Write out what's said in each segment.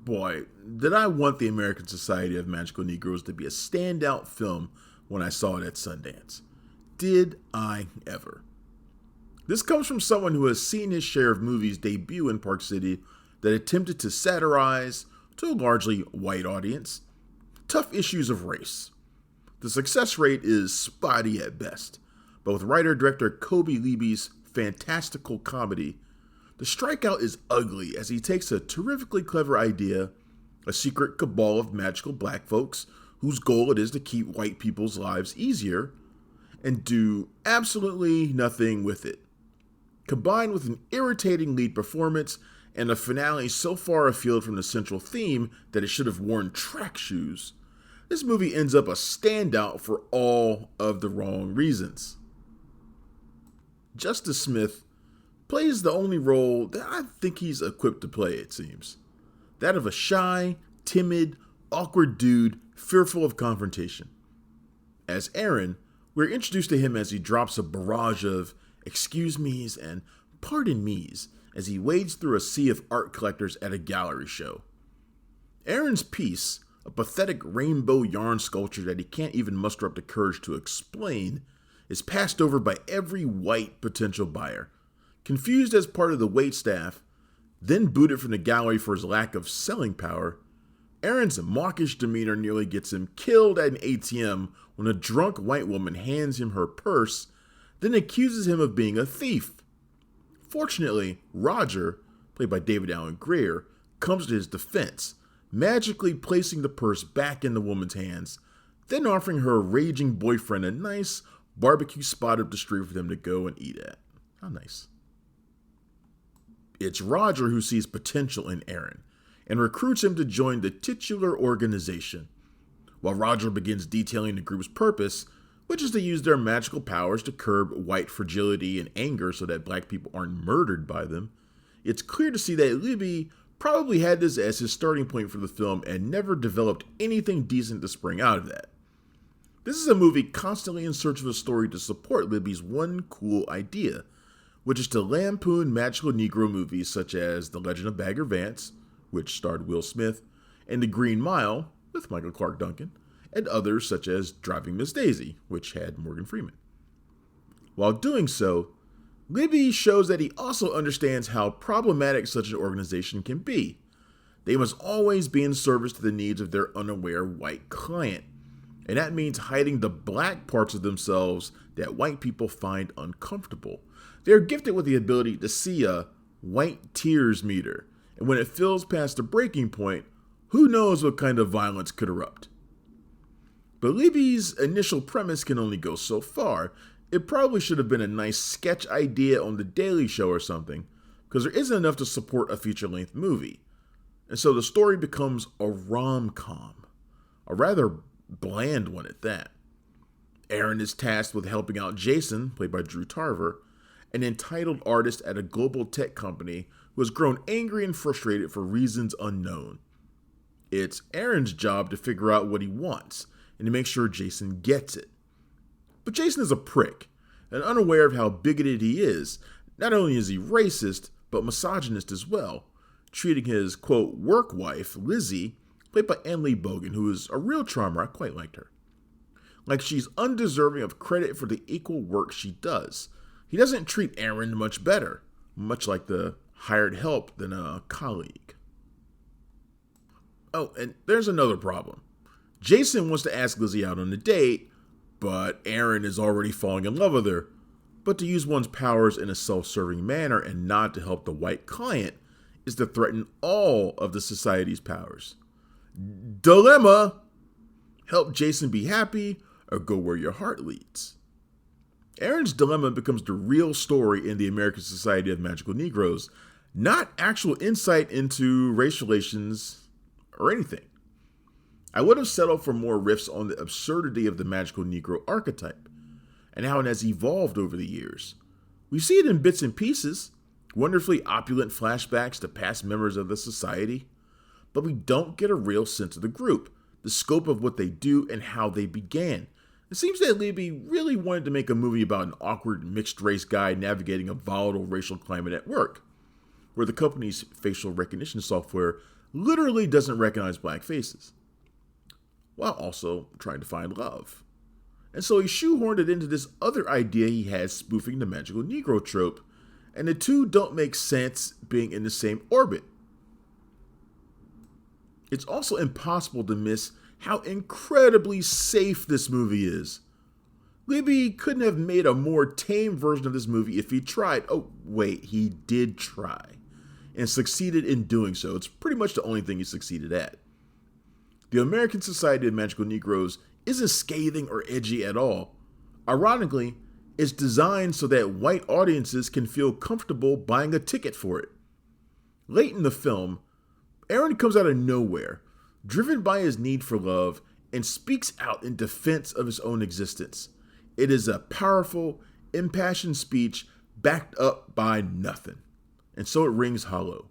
Boy, did I want the American Society of Magical Negroes to be a standout film when I saw it at Sundance. Did I ever? This comes from someone who has seen his share of movies debut in Park City that attempted to satirize, to a largely white audience, tough issues of race. The success rate is spotty at best, but with writer-director Kobe Levy's fantastical comedy, the strikeout is ugly as he takes a terrifically clever idea, a secret cabal of magical black folks whose goal it is to keep white people's lives easier, and do absolutely nothing with it. Combined with an irritating lead performance and a finale so far afield from the central theme that it should have worn track shoes, this movie ends up a standout for all of the wrong reasons. Justice Smith plays the only role that I think he's equipped to play, it seems. That of a shy, timid, awkward dude fearful of confrontation. As Aren, we're introduced to him as he drops a barrage of excuse me's and pardon me's as he wades through a sea of art collectors at a gallery show. Aren's piece, a pathetic rainbow yarn sculpture that he can't even muster up the courage to explain, is passed over by every white potential buyer. Confused as part of the waitstaff, then booted from the gallery for his lack of selling power, Aren's mawkish demeanor nearly gets him killed at an ATM when a drunk white woman hands him her purse, then accuses him of being a thief. Fortunately, Roger, played by David Allen Grier, comes to his defense, magically placing the purse back in the woman's hands, then offering her raging boyfriend a nice barbecue spot up the street for them to go and eat at. How nice. It's Roger who sees potential in Aren and recruits him to join the titular organization. While Roger begins detailing the group's purpose, which is to use their magical powers to curb white fragility and anger so that black people aren't murdered by them, it's clear to see that Libby probably had this as his starting point for the film and never developed anything decent to spring out of that. This is a movie constantly in search of a story to support Libby's one cool idea, which is to lampoon magical Negro movies such as The Legend of Bagger Vance, which starred Will Smith, and The Green Mile, with Michael Clark Duncan, and others such as Driving Miss Daisy, which had Morgan Freeman. While doing so, Libby shows that he also understands how problematic such an organization can be. They must always be in service to the needs of their unaware white client, and that means hiding the black parts of themselves that white people find uncomfortable. They are gifted with the ability to see a white tears meter, and when it fills past the breaking point, who knows what kind of violence could erupt. But Libby's initial premise can only go so far. It probably should have been a nice sketch idea on The Daily Show or something, because there isn't enough to support a feature-length movie. And so the story becomes a rom-com, a rather bland one at that. Aren is tasked with helping out Jason, played by Drew Tarver, an entitled artist at a global tech company who has grown angry and frustrated for reasons unknown. It's Aren's job to figure out what he wants and to make sure Jason gets it. But Jason is a prick, and unaware of how bigoted he is. Not only is he racist, but misogynist as well, treating his, quote, work wife, Lizzie, played by Bogan, who is a real charmer. I quite liked her, like she's undeserving of credit for the equal work she does. He doesn't treat Aren much better, much like the hired help than a colleague. Oh, and there's another problem. Jason wants to ask Lizzie out on a date, but Aren is already falling in love with her. But to use one's powers in a self-serving manner and not to help the white client is to threaten all of the society's powers. Dilemma! Help Jason be happy or go where your heart leads. Aren's dilemma becomes the real story in the American Society of Magical Negroes, not actual insight into race relations or anything. I would have settled for more riffs on the absurdity of the magical Negro archetype and how it has evolved over the years. We see it in bits and pieces, wonderfully opulent flashbacks to past members of the society, but we don't get a real sense of the group, the scope of what they do, and how they began. It seems that Libby really wanted to make a movie about an awkward mixed-race guy navigating a volatile racial climate at work, where the company's facial recognition software literally doesn't recognize black faces, while also trying to find love. And so he shoehorned it into this other idea he has spoofing the magical Negro trope, and the two don't make sense being in the same orbit. It's also impossible to miss how incredibly safe this movie is. Libby couldn't have made a more tame version of this movie if he tried. Oh, wait, he did try, and succeeded in doing so. It's pretty much the only thing he succeeded at. The American Society of Magical Negroes isn't scathing or edgy at all. Ironically, it's designed so that white audiences can feel comfortable buying a ticket for it. Late in the film, Aren comes out of nowhere, driven by his need for love, and speaks out in defense of his own existence. It is a powerful, impassioned speech backed up by nothing, and so it rings hollow.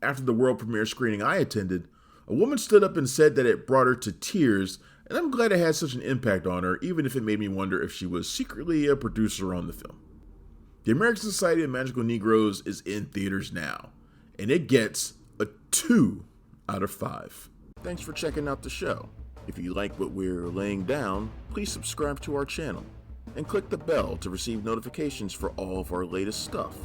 After the world premiere screening I attended, a woman stood up and said that it brought her to tears, and I'm glad it had such an impact on her, even if it made me wonder if she was secretly a producer on the film. The American Society of Magical Negroes is in theaters now, and it gets a 2 out of 5. Thanks for checking out the show. If you like what we're laying down, please subscribe to our channel and click the bell to receive notifications for all of our latest stuff.